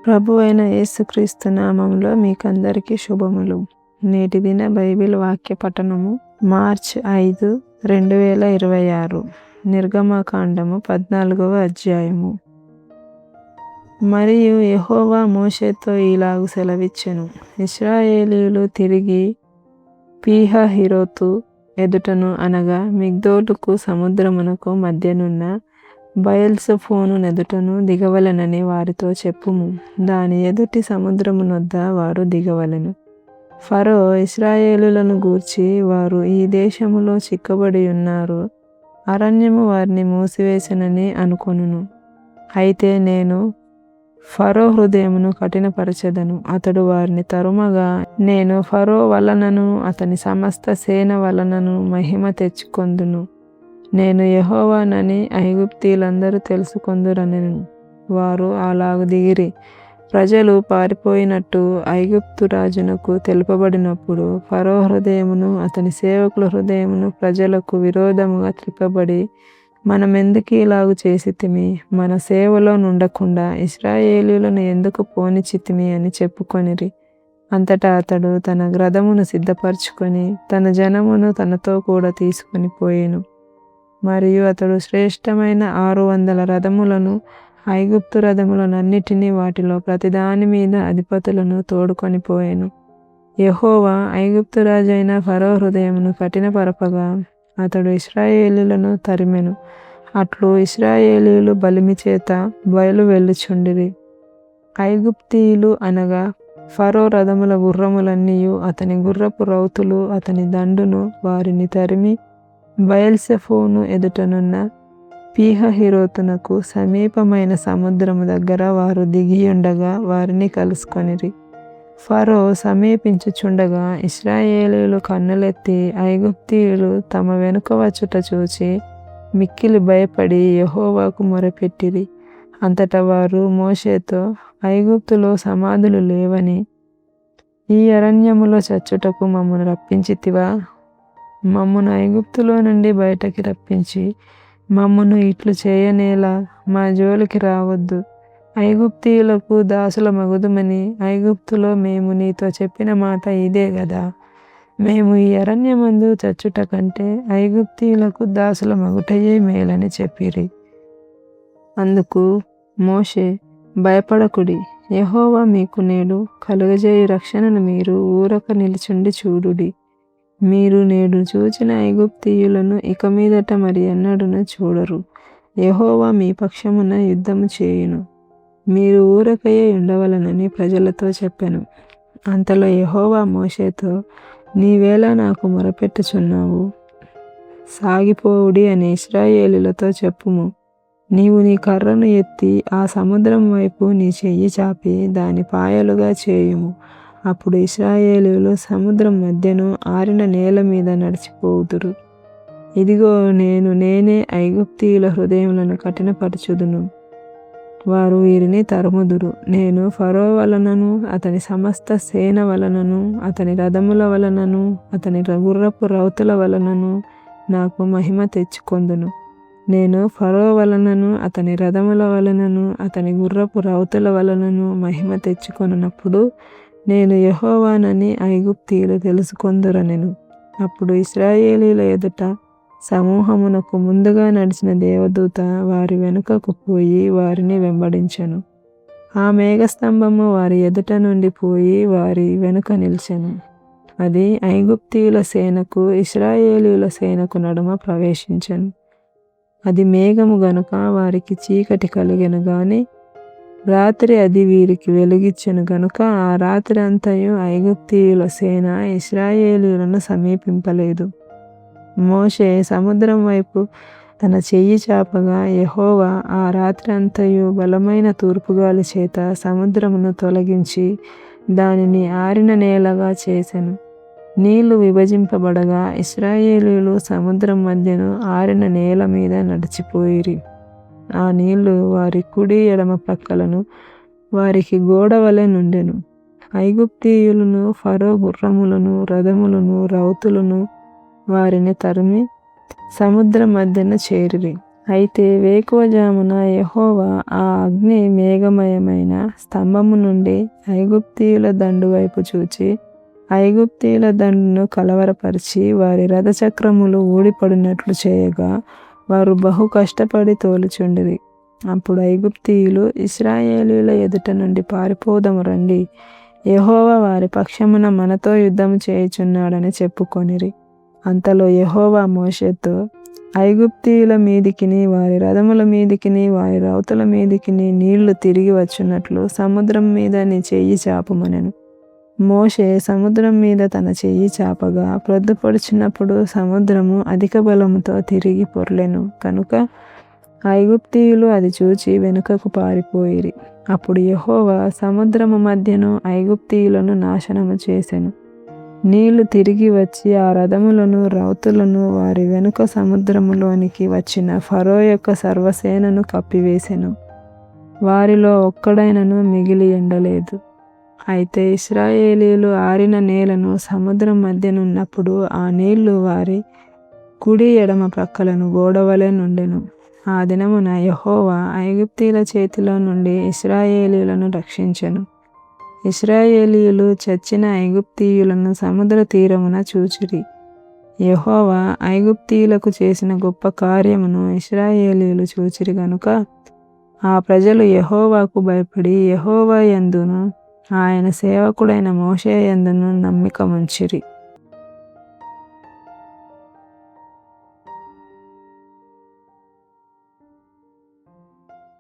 ప్రభువైన యేసుక్రీస్తు నామములో మీకందరికీ శుభములు. నేటి దిన బైబిల్ వాక్య పఠనము మార్చ్ 5, 2026. నిర్గమకాండము 14వ అధ్యాయము. మరియు యెహోవా మోషేతో ఇలాగు సెలవిచ్చెను. ఇశ్రాయేలీయులు తిరిగి పీహహీరోతు ఎదుటను అనగా మిగ్దోలుకు సముద్రమునకు మధ్యనున్న బయల్సెఫోను నెదుటను దిగవలెనని వారితో చెప్పుము. దాని ఎదుటి సముద్రమునొద్ద వారు దిగవలెను. ఫరో ఇశ్రాయేలులను గూర్చి, వారు ఈ దేశములో చిక్కబడి ఉన్నారు, అరణ్యము వారిని మూసివేసెనని అనుకొనును. అయితే నేను ఫరో హృదయమును కఠినపరచెదను. అతడు వారిని తరుమగా నేను ఫరో వలనను అతని సమస్త సేన వలనను మహిమ తెచ్చుకొందును. నేను యెహోవానని ఐగుప్తీయులందరూ తెలుసుకొందురనెను. వారు అలాగు దిగిరి. ప్రజలు పారిపోయినట్టు ఐగుప్తు రాజునకు తెలుపబడినప్పుడు ఫరో హృదయమును అతని సేవకుల హృదయమును ప్రజలకు విరోధముగా త్రిప్పబడి, మనమెందుకు ఇలాగు చేసితిమి, మన సేవలో నుండకుండా ఇశ్రాయేలీయులను ఎందుకు పోనిచితిమి అని చెప్పుకొనిరి. అంతటా అతడు తన రథమును సిద్ధపరచుకొని తన జనమును తనతో కూడా తీసుకొని పోయెను. మరియు అతడు శ్రేష్టమైన 600 రథములను, ఐగుప్తు రథములనన్నిటినీ, వాటిలో ప్రతిదాని మీద అధిపతులను తోడుకొని పోయెను. యెహోవా ఐగుప్తు రాజైన ఫరో హృదయమును కఠినపరపగా అతడు ఇశ్రాయేలీయులను తరిమెను. అట్లు ఇశ్రాయేలీయులు బలిమి చేత బయలు వెళ్ళుచుండిరి. ఐగుప్తీయులు అనగా ఫరో రథముల గుర్రములన్నీయు, అతని గుర్రపు రౌతులు, అతని దండును వారిని తరిమి బయల్సెఫోను ఎదుటనున్న పీహహీరోతునకు సమీపమైన సముద్రము దగ్గర వారు దిగియుండగా వారిని కలుసుకొనిరి. ఫరో సమీపించుచుండగా ఇశ్రాయేలీయులు కన్నులెత్తి ఐగుప్తీయులు తమ వెనుక వచ్చుట చూచి మిక్కిలి భయపడి యెహోవాకు మొరపెట్టిరి. అంతటా వారు మోషేతో, ఐగుప్తులో సమాధులు లేవని ఈ అరణ్యములో చచ్చుటకు మమ్మను రప్పించితివా? మమ్మును ఐగుప్తులో నుండి బయటకి రప్పించి మమ్మును ఇట్లు చేయనేలా? మా జోలికి రావద్దు. ఐగుప్తీయులకు దాసుల మగుదుమని ఐగుప్తులో మేము నీతో చెప్పిన మాట ఇదే గదా. మేము ఈ అరణ్యమందు చచ్చుట కంటే ఐగుప్తీయులకు దాసుల మగుటయే మేలని చెప్పిరి. అందుకు మోషే, భయపడకుడి, యెహోవా మీకు నేడు కలుగజేయు రక్షణను మీరు ఊరక నిలుచుండి చూడుడి. మీరు నేడు చూచిన ఐగుప్తీయులను ఇక మీదట మరి ఎన్నడూను చూడరు. యెహోవా మీ పక్షమున యుద్ధము చేయును. మీరు ఊరకయే ఉండవలనని ప్రజలతో చెప్పెను. అంతలో యెహోవా మోషేతో, నీవేళ నాకు మొరపెట్టుచున్నావు? సాగిపోవుడి అని ఇశ్రాయేలీయులతో చెప్పుము. నీవు నీ కర్రను ఎత్తి ఆ సముద్రం వైపు నీ చెయ్యి చాపి దాని పాయలుగా చేయుము. అప్పుడు ఇశ్రాయేలీయులు సముద్రం మధ్యను ఆరిన నేల మీద నడిచిపోవుదురు. ఇదిగో నేనే ఐగుప్తీయుల హృదయములను కఠినపరచుదును. వారు వీరిని తరుముదురు. నేను ఫరో వలనను అతని సమస్త సేన వలనను అతని రథముల వలనను అతని గుర్రపు రౌతుల వలనను నాకు మహిమ తెచ్చుకొందును. నేను ఫరో వలనను అతని రథముల వలనను అతని గుర్రపు రౌతుల వలనను మహిమ తెచ్చుకొనున్నప్పుడు నేను యెహోవానని ఐగుప్తీయులు తెలుసుకొందురనెను. అప్పుడు ఇశ్రాయేలీయుల ఎదుట సమూహమునకు ముందుగా నడిచిన దేవదూత వారి వెనుకకు పోయి వారిని వెంబడించెను. ఆ మేఘస్తంభము వారి ఎదుట నుండి పోయి వారి వెనుక నిలిచెను. అది ఐగుప్తీయుల సేనకు ఇశ్రాయేలీయుల సేనకు నడుమ ప్రవేశించెను. అది మేఘము గనుక వారికి చీకటి కలిగెను గాని రాత్రి అది వీరికి వెలుగిచ్చెను గనుక ఆ రాత్రి అంతయు ఐగుప్తీయుల సేన ఇశ్రాయేలీయులను సమీపింపలేదు. మోషే సముద్రం వైపు తన చెయ్యి చాపగా యెహోవా ఆ రాత్రి అంతయు బలమైన తూర్పుగాలి చేత సముద్రమును తొలగించి దానిని ఆరిన నేలగా చేసెను. నీళ్లు విభజింపబడగా ఇశ్రాయేలీయులు సముద్రం మధ్యను ఆరిన నేల మీద నడిచిపోయిరి. ఆ నీళ్లు వారి కుడి ఎడమ ప్రక్కలను వారికి గోడ వలె నుండెను. ఐగుప్తీయులను ఫరో గుర్రములను రథములను రౌతులను వారిని తరిమి సముద్రం మధ్యన చేరిరి. అయితే వేకువజామున యెహోవా ఆ అగ్ని మేఘమయమైన స్తంభము నుండి ఐగుప్తీయుల దండు వైపు చూచి ఐగుప్తీయుల దండును కలవరపరిచి వారి రథచక్రములు ఊడిపడినట్లు చేయగా వారు బహు కష్టపడి తోలుచుండిరి. అప్పుడు ఐగుప్తీయులు ఇశ్రాయేలీయుల ఎదుట నుండి పారిపోదము రండి, యెహోవా వారి పక్షమున మనతో యుద్ధము చేయుచున్నాడని చెప్పుకొనిరి. అంతలో యెహోవా మోషేతో, ఐగుప్తీయుల మీదికిని వారి రథముల మీదికిని వారి రౌతుల మీదికిని నీళ్లు తిరిగి వచ్చున్నట్లు సముద్రం మీద నీ చెయ్యి చాపుమనెను. మోషే సముద్రం మీద తన చెయ్యి చాపగా ప్రొద్దుపొడిచినప్పుడు సముద్రము అధిక బలముతో తిరిగి పొర్లెను కనుక ఐగుప్తీయులు అది చూచి వెనుకకు పారిపోయిరి. అప్పుడు యెహోవా సముద్రము మధ్యను ఐగుప్తీయులను నాశనము చేసెను. నీళ్లు తిరిగి వచ్చి ఆ రథములను రౌతులను వారి వెనుక సముద్రములోనికి వచ్చిన ఫరో యొక్క సర్వసేనను కప్పివేసెను. వారిలో ఒక్కడైనను మిగిలి ఉండలేదు. అయితే ఇశ్రాయేలీయులు ఆరిన నేలను సముద్రం మధ్యనున్నప్పుడు ఆ నీళ్లు వారి కుడి ఎడమ ప్రక్కలను గోడవలె నుండెను. ఆ దినమున యెహోవా ఐగుప్తీయుల చేతిలో నుండి ఇశ్రాయేలీయులను రక్షించెను. ఇశ్రాయేలీయులు చచ్చిన ఐగుప్తీయులను సముద్ర తీరమున చూచిరి. యెహోవా ఐగుప్తీయులకు చేసిన గొప్ప కార్యమును ఇశ్రాయేలీయులు చూచిరి గనుక ఆ ప్రజలు యెహోవాకు భయపడి యెహోవా యందును ఆయన సేవకుడైన మోషే యందును నమ్మిక ఉంచిరి.